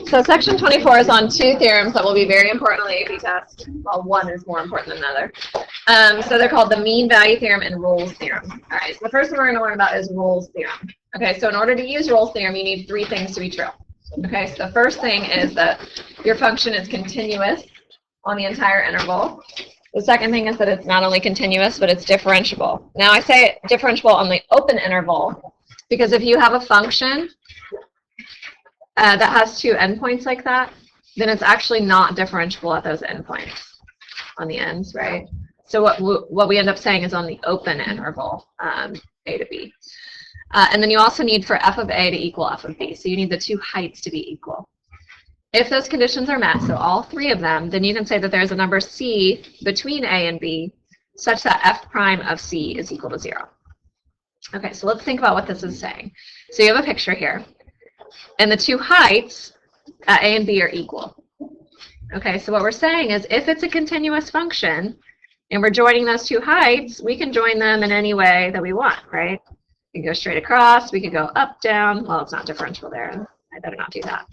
So section 24 is on two theorems that will be very important on the AP test. Well, one is more important than another. So they're called the mean value theorem and Rolle's theorem. All right, so the first one we're going to learn about is Rolle's theorem. Okay, so in order to use Rolle's theorem, you need three things to be true. Okay, so the first thing is that your function is continuous on the entire interval. The second thing is that it's not only continuous, but it's differentiable. Now, I say differentiable on the open interval because if you have a function that has two endpoints like that, then it's actually not differentiable at those endpoints on the ends, right? So what we end up saying is on the open interval, a to b. And then you also need for f of a to equal f of b. So you need the two heights to be equal. If those conditions are met, so all three of them, then you can say that there's a number c between a and b such that f prime of c is equal to 0. Okay, so let's think about what this is saying. So you have a picture here, and the two heights at a and b are equal. Okay, so what we're saying is if it's a continuous function and we're joining those two heights, we can join them in any way that we want, right? We can go straight across, we could go up, down. Well, it's not differential there. I better not do that.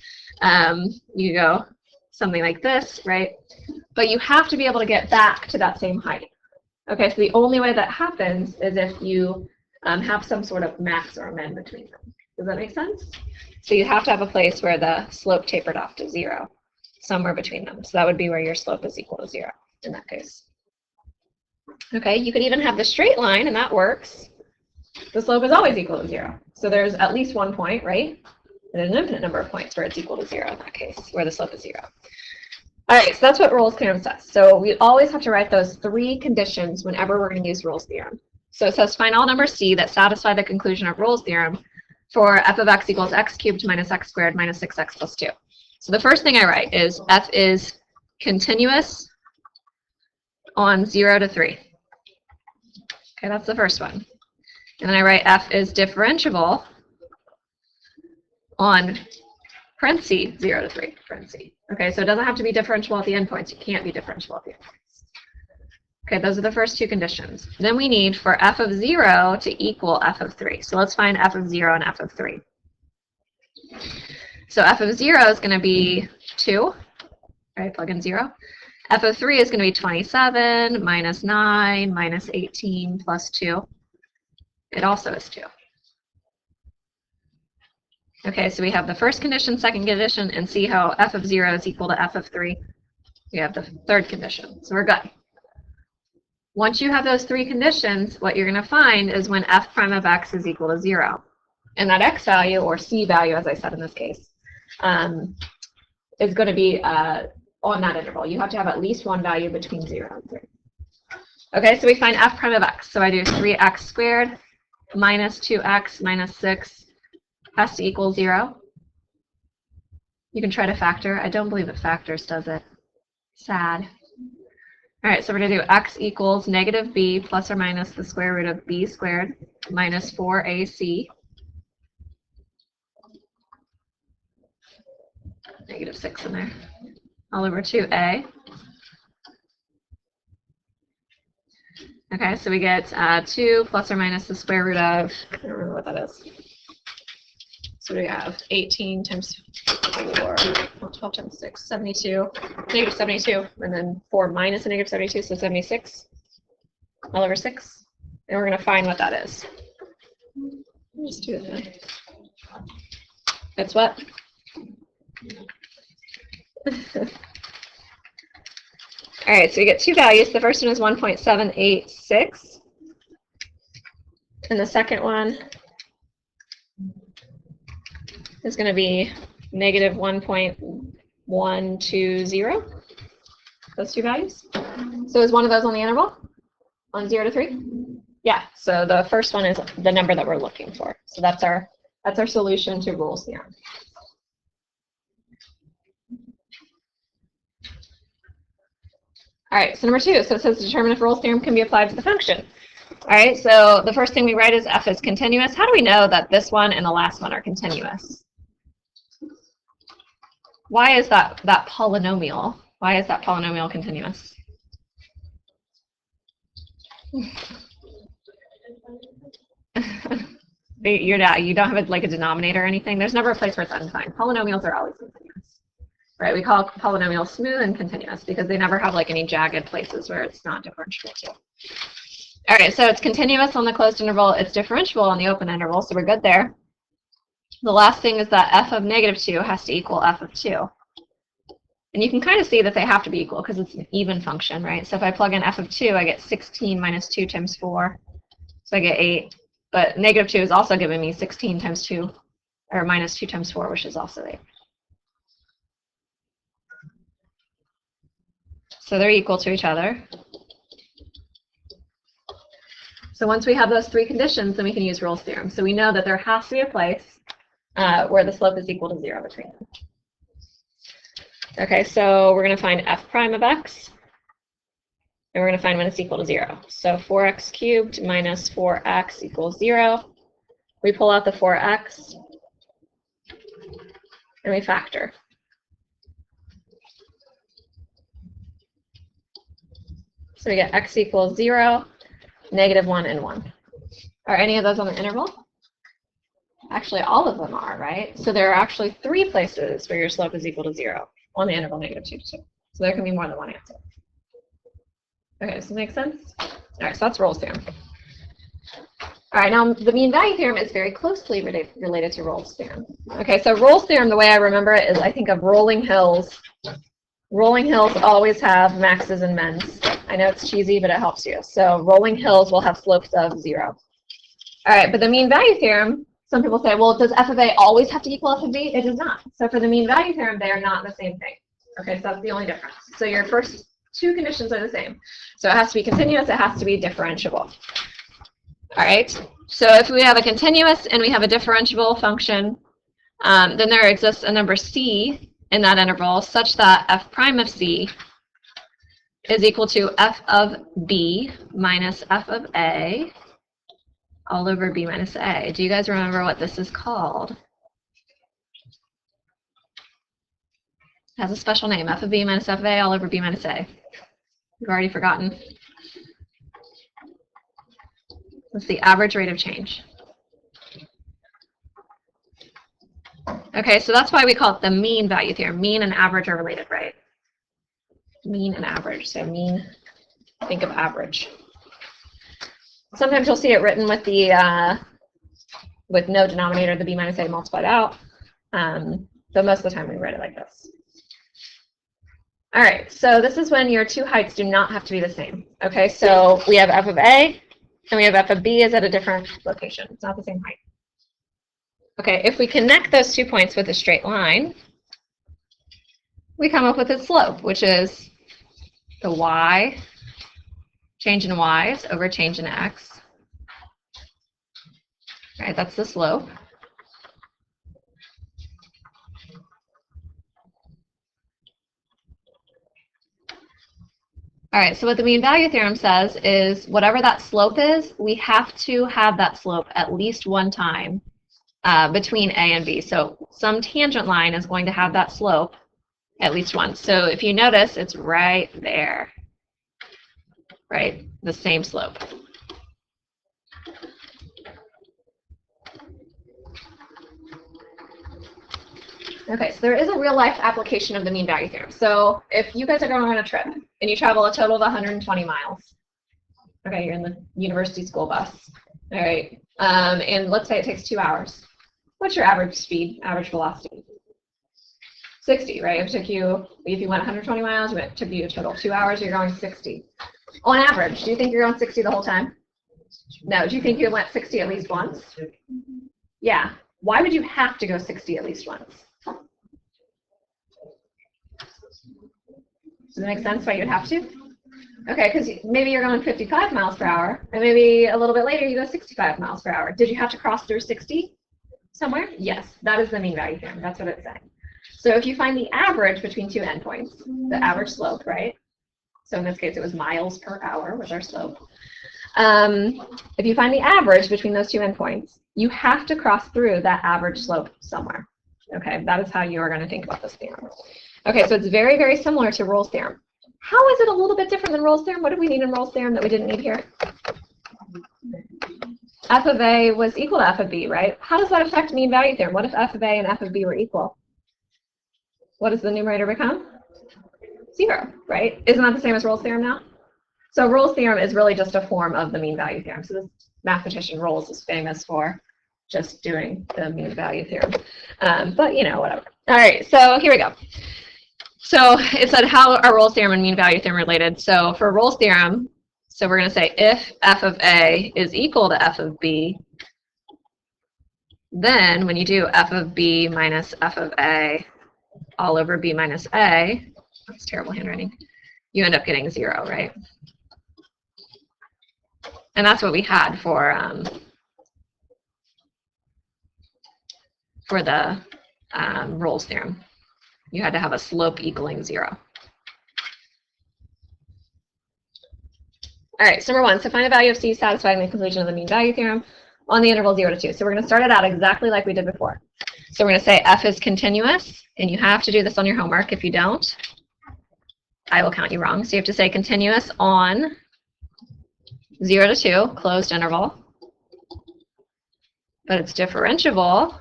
You go something like this, right? But you have to be able to get back to that same height. Okay, so the only way that happens is if you have some sort of max or min between them. Does that make sense? So you have to have a place where the slope tapered off to 0, somewhere between them. So that would be where your slope is equal to 0 in that case. Okay, you could even have the straight line, and that works. The slope is always equal to 0. So there's at least one point, right? And an infinite number of points where it's equal to 0 in that case, where the slope is 0. All right, so that's what Rolle's theorem says. So we always have to write those three conditions whenever we're going to use Rolle's theorem. So it says find all numbers c that satisfy the conclusion of Rolle's theorem for f of x equals x cubed minus x squared minus 6x plus 2. So the first thing I write is f is continuous on 0 to 3. Okay, that's the first one. And then I write f is differentiable on parentheses 0 to 3, parentheses. Okay, so it doesn't have to be differentiable at the endpoints. You can't be differentiable at the endpoints. Okay, those are the first two conditions. Then we need for f of 0 to equal f of 3. So let's find f of 0 and f of 3. So f of 0 is going to be 2. Right, plug in 0. F of 3 is going to be 27 minus 9 minus 18 plus 2. It also is 2. Okay, so we have the first condition, second condition, and see how f of 0 is equal to f of 3. We have the third condition, so we're good. Once you have those three conditions, what you're going to find is when f prime of x is equal to 0. And that x value, or c value, as I said in this case, is going to be on that interval. You have to have at least one value between 0 and 3. Okay, so we find f prime of x. So I do 3x squared minus 2x minus 6 has to equal 0. You can try to factor. I don't believe it factors, does it? Sad. All right, so we're going to do x equals negative b plus or minus the square root of b squared minus 4ac. Negative 6 in there. All over 2a. Okay, so we get 2 plus or minus the square root of, I don't remember what that is. So we have 18 times 4, 12 times 6, 72, negative 72, and then 4 minus a negative 72, so 76, all over 6. And we're going to find what that is. Let's do that. That's what? All right, so we get two values. The first one is 1.786, and the second one is going to be negative 1.120, those two values. So is one of those on the interval, on 0 to 3? Yeah, so the first one is the number that we're looking for. So that's our solution to Rolle's theorem. All right, so number 2, so it says determine if Rolle's theorem can be applied to the function. All right, so the first thing we write is f is continuous. How do we know that this one and the last one are continuous? Why is that polynomial? Why is that polynomial continuous? You don't have like a denominator or anything. There's never a place where it's undefined. Polynomials are always continuous, right? We call polynomials smooth and continuous because they never have like any jagged places where it's not differentiable too. All right, so it's continuous on the closed interval. It's differentiable on the open interval, so we're good there. The last thing is that f of -2 has to equal f of 2. And you can kind of see that they have to be equal because it's an even function, right? So if I plug in f of 2, I get 16 minus 2 times 4. So I get 8. But -2 is also giving me 16 times 2, or minus 2 times 4, which is also 8. So they're equal to each other. So once we have those three conditions, then we can use Rolle's theorem. So we know that there has to be a place where the slope is equal to 0 between them. Okay, so we're going to find f prime of x, and we're going to find when it's equal to 0. So 4x cubed minus 4x equals 0. We pull out the 4x, and we factor. So we get x equals 0, -1, and 1. Are any of those on the interval? Actually, all of them are, right? So there are actually 3 places where your slope is equal to 0 on the interval -2 to 2. So there can be more than one answer. Okay, does this make sense? All right, so that's Rolle's theorem. All right, now the mean value theorem is very closely related to Rolle's theorem. Okay, so Rolle's theorem, the way I remember it is I think of rolling hills. Rolling hills always have maxes and mins. I know it's cheesy, but it helps you. So rolling hills will have slopes of 0. All right, but the mean value theorem, some people say, well, does f of a always have to equal f of b? It does not. So for the mean value theorem, they are not the same thing. Okay, so that's the only difference. So your first 2 conditions are the same. So it has to be continuous, it has to be differentiable. All right, so if we have a continuous and we have a differentiable function, then there exists a number c in that interval such that f prime of c is equal to f of b minus f of a all over b minus a. Do you guys remember what this is called? It has a special name, f of b minus f of a all over b minus a. You've already forgotten. What's the average rate of change? Okay, so that's why we call it the mean value theorem. Mean and average are related, right? Mean and average. So mean, think of average. Sometimes you'll see it written with the with no denominator, the b minus a multiplied out. But most of the time we write it like this. All right, so this is when your 2 heights do not have to be the same. Okay, so we have f of a, and we have f of b is at a different location. It's not the same height. Okay, if we connect those 2 points with a straight line, we come up with its slope, which is the y, change in y's over change in x. All right, that's the slope. All right, so what the mean value theorem says is whatever that slope is, we have to have that slope at least one time between a and b. So some tangent line is going to have that slope at least once. So if you notice, it's right there, right? The same slope. Okay, so there is a real-life application of the mean value theorem. So if you guys are going on a trip and you travel a total of 120 miles, okay, you're in the university school bus, all right, and let's say it takes 2 hours. What's your average speed, average velocity? 60, right? If you went 120 miles, it took you a total of 2 hours, you're going 60. On average, do you think you're going 60 the whole time? No. Do you think you went 60 at least once? Yeah. Why would you have to go 60 at least once? Does it make sense why you'd have to? Okay, because maybe you're going 55 miles per hour, and maybe a little bit later you go 65 miles per hour. Did you have to cross through 60 somewhere? Yes, that is the mean value theorem. That's what it's saying. So if you find the average between 2 endpoints, the average slope, right? So in this case, it was miles per hour was our slope. If you find the average between those 2 endpoints, you have to cross through that average slope somewhere. Okay, that is how you are going to think about this theorem. Okay, so it's very, very similar to Rolle's theorem. How is it a little bit different than Rolle's theorem? What do we need in Rolle's theorem that we didn't need here? f of a was equal to f of b, right? How does that affect mean value theorem? What if f of a and f of b were equal? What does the numerator become? 0, right? Isn't that the same as Rolle's theorem now? So Rolle's theorem is really just a form of the mean value theorem. So this mathematician Rolle's is famous for just doing the mean value theorem. But, you know, whatever. All right, so here we go. So it said, how are Rolle's theorem and mean value theorem related? So for Rolle's theorem, so we're going to say if f of a is equal to f of b, then when you do f of b minus f of a all over b minus a, that's terrible handwriting, you end up getting 0, right? And that's what we had for the Rolle's theorem. You had to have a slope equaling 0. All right, so number 1, so find the value of c satisfying the conclusion of the mean value theorem on the interval 0 to 2. So we're going to start it out exactly like we did before. So we're going to say f is continuous, and you have to do this on your homework. If you don't, I will count you wrong. So you have to say continuous on 0 to 2, closed interval, but it's differentiable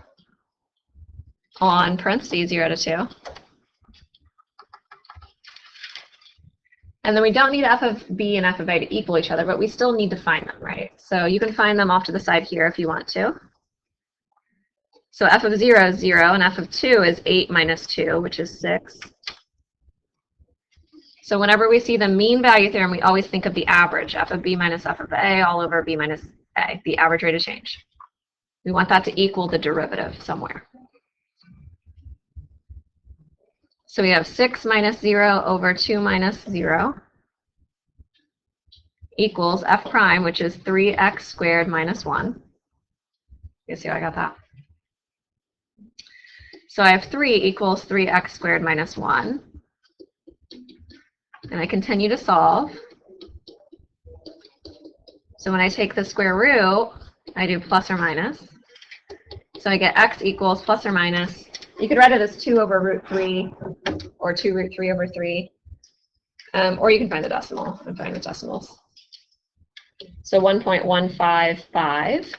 on parentheses 0 to 2. And then we don't need f of b and f of a to equal each other, but we still need to find them, right? So you can find them off to the side here if you want to. So f of 0 is 0, and f of 2 is 8 minus 2, which is 6. So whenever we see the mean value theorem, we always think of the average, f of b minus f of a all over b minus a, the average rate of change. We want that to equal the derivative somewhere. So we have 6 minus 0 over 2 minus 0 equals f prime, which is 3x squared minus 1. You see how I got that? So I have 3 equals 3x squared minus 1. And I continue to solve. So when I take the square root, I do plus or minus. So I get x equals plus or minus. You could write it as 2 over root 3 or 2 root 3 over 3. Or you can find the decimal. I'm fine with decimals. So 1.155.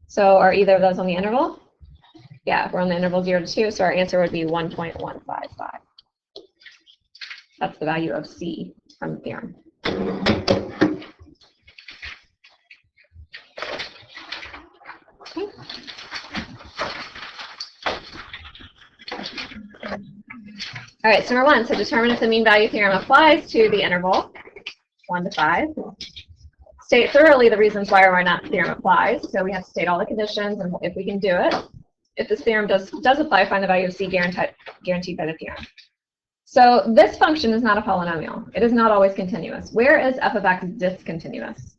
So are either of those on the interval? Yeah, we're on the interval 0 to 2, so our answer would be 1.155. That's the value of c from the theorem. Okay. All right, so number 1, so determine if the mean value theorem applies to the interval 1 to 5. State thoroughly the reasons why or why not the theorem applies. So we have to state all the conditions and if we can do it. If this theorem does apply, find the value of c guaranteed by the theorem. So this function is not a polynomial. It is not always continuous. Where is f of x discontinuous?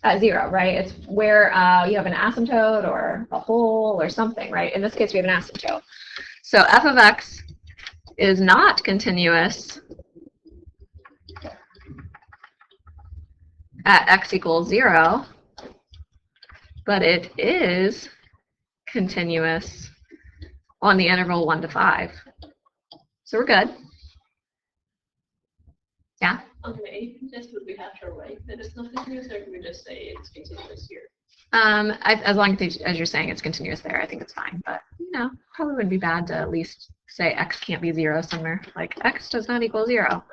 At 0, right? It's where you have an asymptote or a hole or something, right? In this case, we have an asymptote. So f of x is not continuous at x equals 0, but it is continuous on the interval 1 to 5. So we're good. Yeah? Okay, just would we have to write that it's not continuous, or can we just say it's continuous here? As long as you're saying it's continuous there, I think it's fine. But, you know, probably would be bad to at least say x can't be 0 somewhere. Like, x does not equal 0,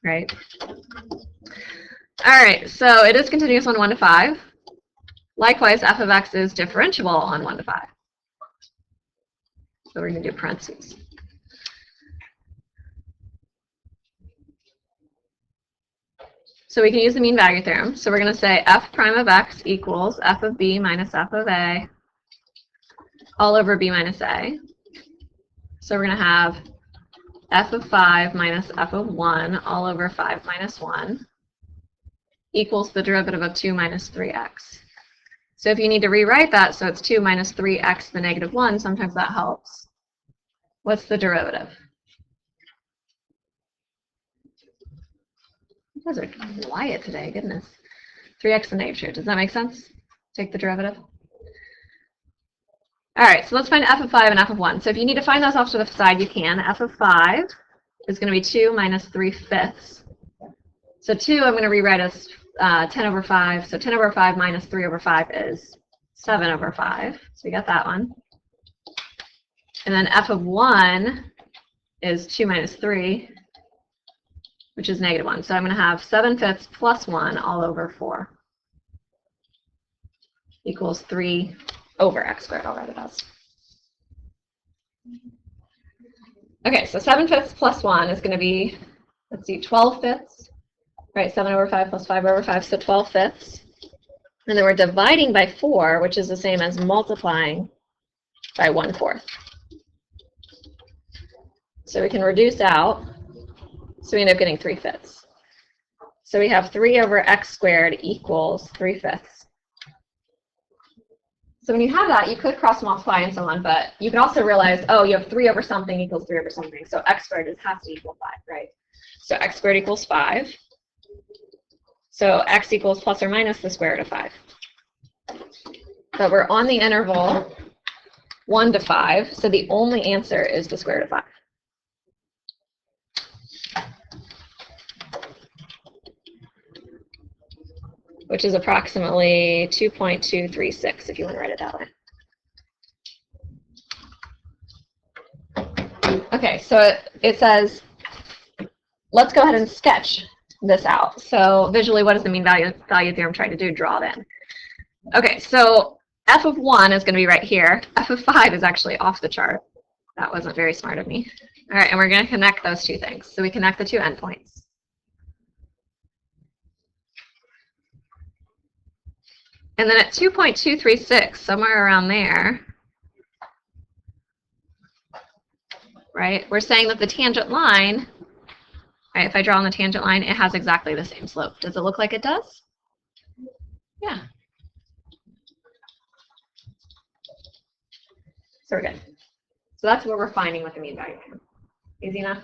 right? All right, so it is continuous on 1 to 5. Likewise, f of x is differentiable on 1 to 5. So we're going to do parentheses. So we can use the mean value theorem. So we're going to say f prime of x equals f of b minus f of a all over b minus a. So we're going to have f of 5 minus f of 1 all over 5 minus 1 equals the derivative of 2 minus 3x. So if you need to rewrite that so it's 2 minus 3x to the negative 1, sometimes that helps. What's the derivative? You guys are quiet today, goodness. 3x to the negative 2. Does that make sense? Take the derivative. All right, so let's find f of 5 and f of 1. So if you need to find those off to the side, you can. F of 5 is going to be 2 minus 3/5. So 2 I'm going to rewrite as 10 over 5. So 10 over 5 minus 3 over 5 is 7 over 5. So we got that one. And then f of 1 is 2 minus 3, which is negative 1. So I'm going to have 7/5 plus 1 all over 4 equals 3 over x squared. I'll write it as. Okay, so 7/5 plus 1 is going to be, let's see, 12/5. Right, 7 over 5 plus 5 over 5, so 12/5. And then we're dividing by 4, which is the same as multiplying by 1/4. So we can reduce out, so we end up getting 3/5. So we have 3 over x squared equals 3/5. So when you have that, you could cross multiply and so on, but you can also realize, oh, you have 3 over something equals 3 over something, so x squared has to equal 5, right? So x squared equals 5. So x equals plus or minus the square root of 5. But we're on the interval 1 to 5, so the only answer is the square root of 5. Which is approximately 2.236, if you want to write it that way. Okay, so it says, let's go ahead and sketch this out. So visually, what does the mean value theorem try to do? Draw it in. Okay, so f of 1 is going to be right here. F of 5 is actually off the chart. That wasn't very smart of me. All right, and we're going to connect those two things. So we connect the two endpoints. And then at 2.236, somewhere around there, right, we're saying that the tangent line, right, if I draw on the tangent line, it has exactly the same slope. Does it look like it does? Yeah. So we're good. So that's what we're finding with the mean value theorem. Easy enough?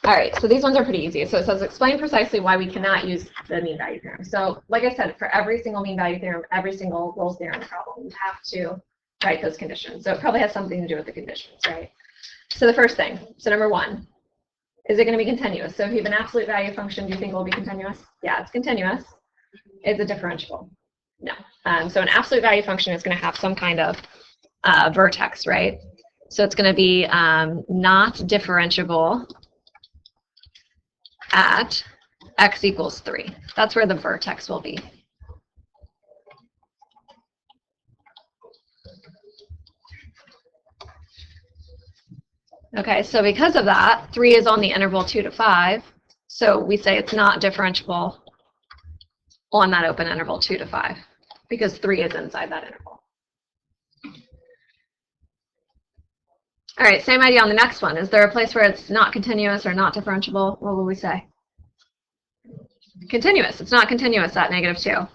All right, so these ones are pretty easy. So it says, explain precisely why we cannot use the mean value theorem. So like I said, for every single mean value theorem, every single Rolle's theorem problem, you have to write those conditions. So it probably has something to do with the conditions, right? So the first thing, so number 1, is it going to be continuous? So if you have an absolute value function, do you think it will be continuous? Yeah, it's continuous. Is it differentiable? No. So an absolute value function is going to have some kind of vertex, right? So it's going to be not differentiable at x equals 3. That's where the vertex will be. Okay, so because of that, 3 is on the interval 2 to 5. So we say it's not differentiable on that open interval 2 to 5 because 3 is inside that interval. All right, same idea on the next one. Is there a place where it's not continuous or not differentiable? What will we say? Continuous. It's not continuous at -2.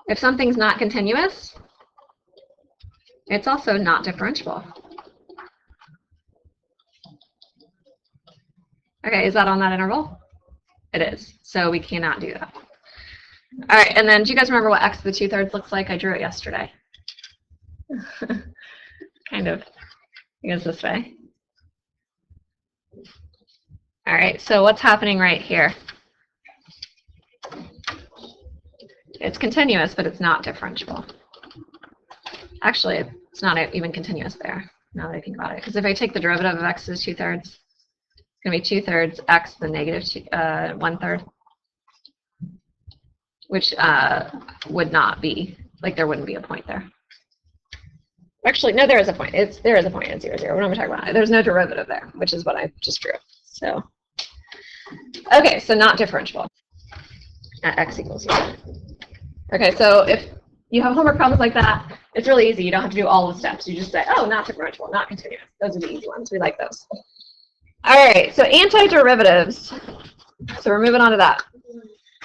If something's not continuous, it's also not differentiable. Okay, is that on that interval? It is. So we cannot do that. All right, and then do you guys remember what x to the 2/3 looks like? I drew it yesterday. Kind of. It goes this way. All right, so what's happening right here? It's continuous, but it's not differentiable. Actually, it's not even continuous there, now that I think about it. Because if I take the derivative of x to the 2/3, it's going to be 2/3 x to the -1/3, which would not be, like there wouldn't be a point there. Actually, no, there is a point. There is a point at 0, 0. What am I talking about? There's no derivative there, which is what I just drew. So, okay, so not differentiable at x equals 0. Okay, so if you have homework problems like that, it's really easy. You don't have to do all the steps. You just say, oh, not differentiable, not continuous. Those are the easy ones. We like those. All right, so antiderivatives. So we're moving on to that.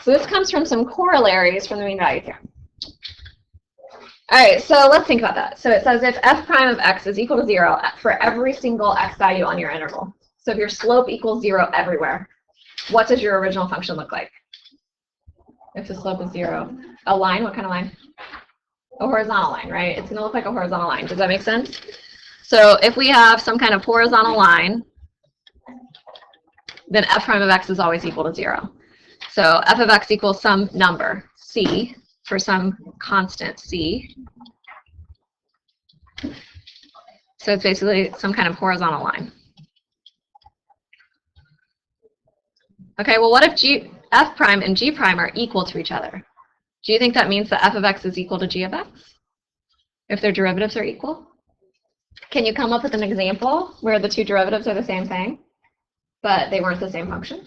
So this comes from some corollaries from the mean value theorem. All right, so let's think about that. So it says if f prime of x is equal to 0 for every single x value on your interval. So if your slope equals 0 everywhere, what does your original function look like? If the slope is 0. A line? What kind of line? A horizontal line, right? It's going to look like a horizontal line. Does that make sense? So if we have some kind of horizontal line then f prime of x is always equal to 0. So f of x equals some number, c, for some constant c. So it's basically some kind of horizontal line. Okay, well, what if f prime and g prime are equal to each other? Do you think that means that f of x is equal to g of x? If their derivatives are equal? Can you come up with an example where the two derivatives are the same thing, but they weren't the same function?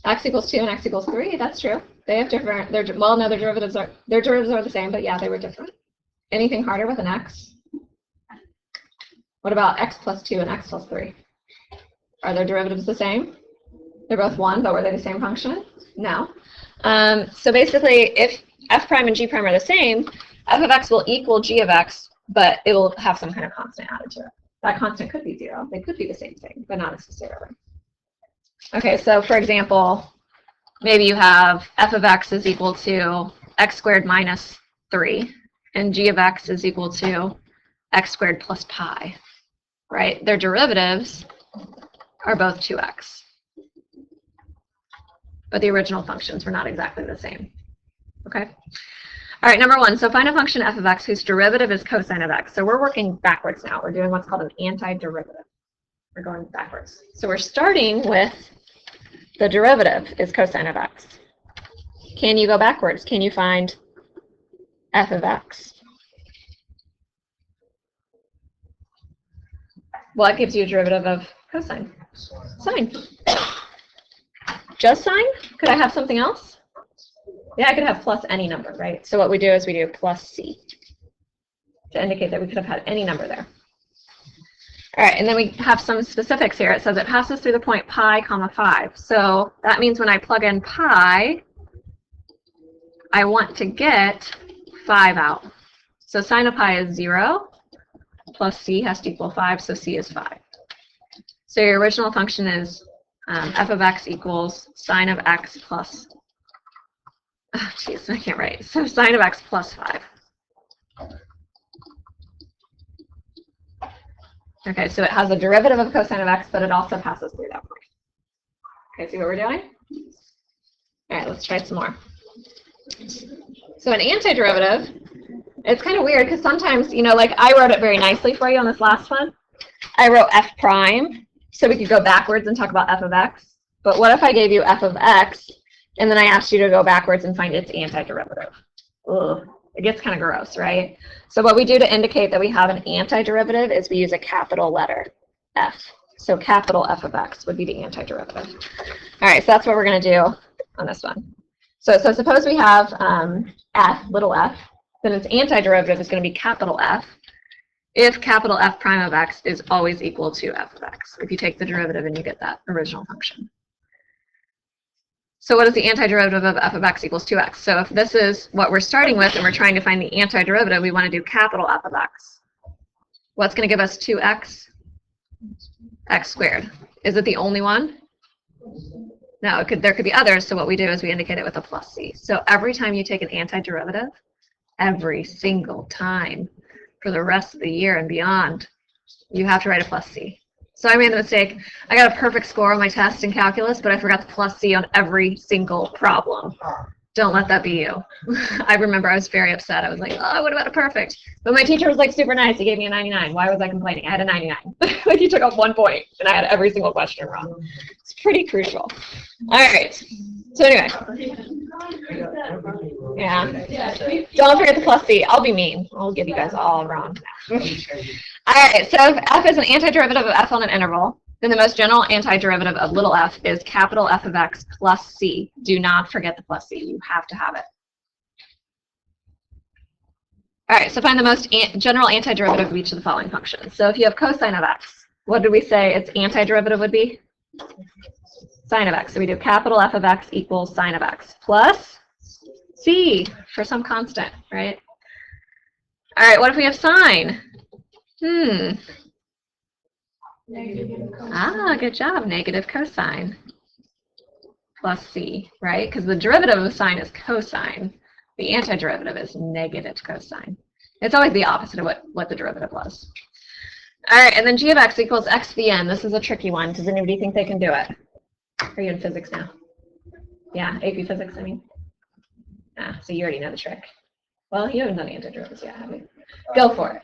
X equals 2 and x equals 3, that's true. They have different, well, no, their derivatives are the same, but yeah, they were different. Anything harder with an x? What about x plus 2 and x plus 3? Are their derivatives the same? They're both 1, but were they the same function? No. So basically, if f prime and g prime are the same, f of x will equal g of x, but it will have some kind of constant added to it. That constant could be 0. They could be the same thing, but not necessarily. Okay, so for example, maybe you have f of x is equal to x squared minus 3, and g of x is equal to x squared plus pi, right? Their derivatives are both 2x. But the original functions were not exactly the same. Okay? All right, number 1, so find a function f of x whose derivative is cosine of x. So we're working backwards now. We're doing what's called an antiderivative. We're going backwards. So we're starting with the derivative is cosine of x. Can you go backwards? Can you find f of x? What gives you a derivative of cosine? Sine. Just sine? Could I have something else? Yeah, I could have plus any number, right? So what we do is we do plus c to indicate that we could have had any number there. All right, and then we have some specifics here. It says it passes through the point pi, comma 5. So that means when I plug in pi, I want to get 5 out. So sine of pi is 0, plus c has to equal 5, so c is 5. So your original function is f of x equals sine of x plus, oh jeez, I can't write. So sine of x plus 5. Okay, so it has a derivative of cosine of x, but it also passes through that point. Okay, see what we're doing? All right, let's try some more. So an antiderivative, it's kind of weird because sometimes, you know, like I wrote it very nicely for you on this last one. I wrote f prime, so we could go backwards and talk about f of x. But what if I gave you f of x, and then I asked you to go backwards and find its antiderivative? Ugh, it gets kind of gross, right? So what we do to indicate that we have an antiderivative is we use a capital letter, f. So capital F of x would be the antiderivative. All right, so that's what we're going to do on this one. So suppose we have f, little f, then its antiderivative is going to be capital F if capital F prime of x is always equal to f of x, if you take the derivative and you get that original function. So what is the antiderivative of f of x equals 2x? So if this is what we're starting with and we're trying to find the antiderivative, we want to do capital F of x. What's going to give us 2x? X squared. Is it the only one? No, there could be others, so what we do is we indicate it with a plus c. So every time you take an antiderivative, every single time for the rest of the year and beyond, you have to write a plus c. So I made the mistake. I got a perfect score on my test in calculus, but I forgot the plus c on every single problem. Don't let that be you. I remember I was very upset. I was like, oh, I would have had a perfect. But my teacher was like super nice. He gave me a 99. Why was I complaining? I had a 99. Like he took off 1 point and I had every single question wrong. It's pretty crucial. All right. So anyway. Yeah. Don't forget the plus c. I'll be mean. I'll give you guys all wrong. All right. So if f is an antiderivative of f on an interval, then the most general antiderivative of little f is capital F of x plus c. Do not forget the plus c. You have to have it. All right, so find the most general antiderivative of each of the following functions. So if you have cosine of x, what did we say its antiderivative would be? Sine of x. So we do capital F of x equals sine of x plus c for some constant, right? All right, what if we have sine? Ah, good job. Negative cosine plus c, right? Because the derivative of sine is cosine. The antiderivative is negative cosine. It's always the opposite of what the derivative was. All right, and then g of x equals x to the n. This is a tricky one. Does anybody think they can do it? Are you in physics now? Yeah, AP Physics, I mean. Ah, so you already know the trick. Well, you haven't done antiderivatives yet, have you? Go for it.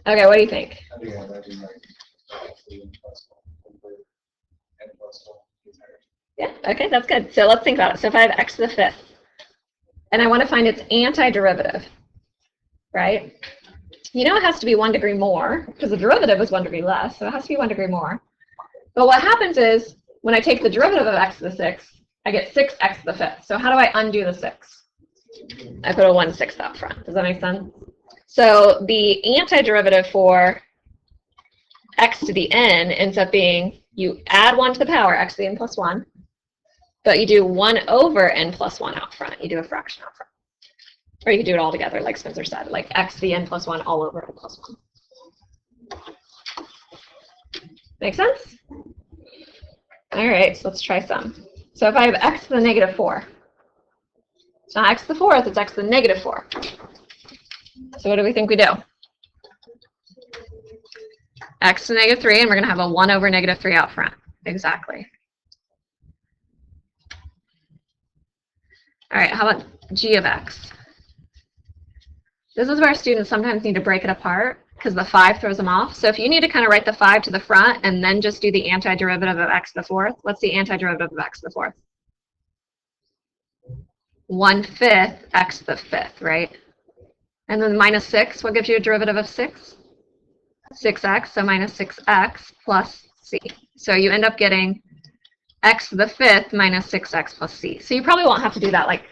Okay, what do you think? Yeah, okay, that's good. So let's think about it. So if I have x to the fifth, and I want to find its antiderivative, right? You know it has to be 1 degree more, because the derivative is 1 degree less, so it has to be 1 degree more. But what happens is, when I take the derivative of x to the sixth, I get 6x to the fifth. So how do I undo the 6? I put a 1/6 up front. Does that make sense? So the antiderivative for x to the n ends up being, you add 1 to the power, x to the n plus 1, but you do 1 over n plus 1 out front. You do a fraction out front. Or you can do it all together, like Spencer said, like x to the n plus 1 all over n plus 1. Make sense? All right, so let's try some. So if I have x to the negative 4, it's not x to the fourth, it's x to the negative 4. So what do we think we do? X to the negative 3, and we're going to have a 1 over negative 3 out front. Exactly. All right, how about g of x? This is where students sometimes need to break it apart because the 5 throws them off. So if you need to kind of write the 5 to the front and then just do the antiderivative of x to the fourth, what's the antiderivative of x to the fourth? 1/5 x to the fifth, right? And then minus 6, what gives you a derivative of 6? 6x, so minus 6x plus c. So you end up getting x to the fifth minus 6x plus c. So you probably won't have to do that like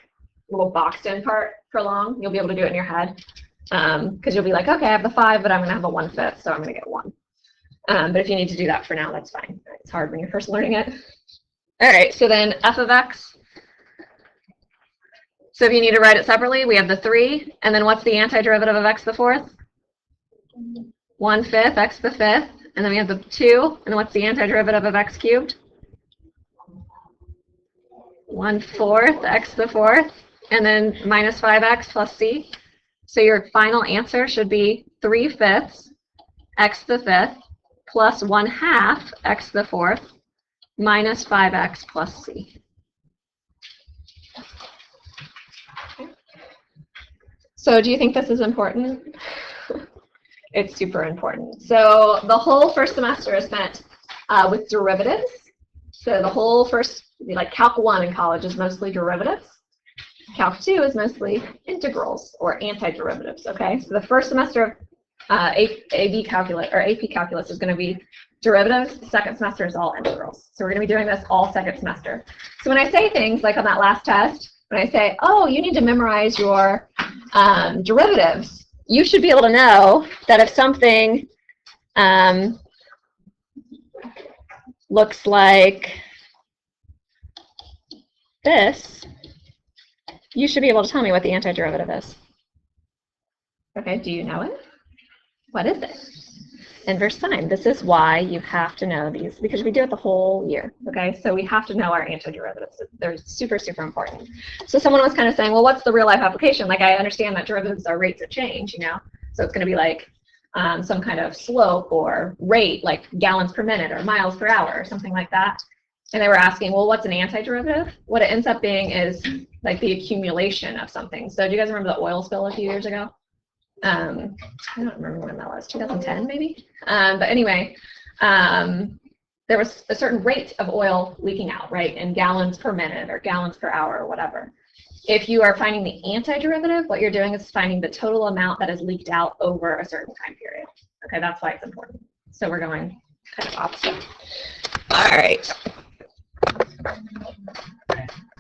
little boxed in part for long. You'll be able to do it in your head because you'll be like, okay, I have the 5, but I'm going to have a 1/5, so I'm going to get 1. But if you need to do that for now, that's fine. It's hard when you're first learning it. All right, so then f of x. So if you need to write it separately, we have the 3, and then what's the antiderivative of x to the fourth? 1/5 x to the fifth, and then we have the 2, and what's the antiderivative of x cubed? 1/4 x to the fourth, and then minus 5x plus c. So your final answer should be 3/5 x to the fifth plus 1/2 x to the fourth minus 5x plus c. So do you think this is important? It's super important. So the whole first semester is spent with derivatives. So the whole first, like Calc 1 in college is mostly derivatives. Calc 2 is mostly integrals or antiderivatives, okay? So the first semester of AP Calculus is going to be derivatives. The second semester is all integrals. So we're going to be doing this all second semester. So when I say things like on that last test, when I say, oh, you need to memorize your derivatives, you should be able to know that if something looks like this, you should be able to tell me what the antiderivative is. Okay, do you know it? What is it? Inverse sine. This is why you have to know these, because we do it the whole year, okay? So we have to know our antiderivatives. They're super, super important. So someone was kind of saying, well, what's the real life application? Like, I understand that derivatives are rates of change, you know? So it's going to be like some kind of slope or rate, like gallons per minute or miles per hour or something like that. And they were asking, well, what's an antiderivative? What it ends up being is like the accumulation of something. So do you guys remember the oil spill a few years ago? I don't remember when that was, 2010 maybe? But anyway, there was a certain rate of oil leaking out, right, in gallons per minute or gallons per hour or whatever. If you are finding the antiderivative, what you're doing is finding the total amount that is leaked out over a certain time period. Okay, that's why it's important. So we're going kind of opposite. All right.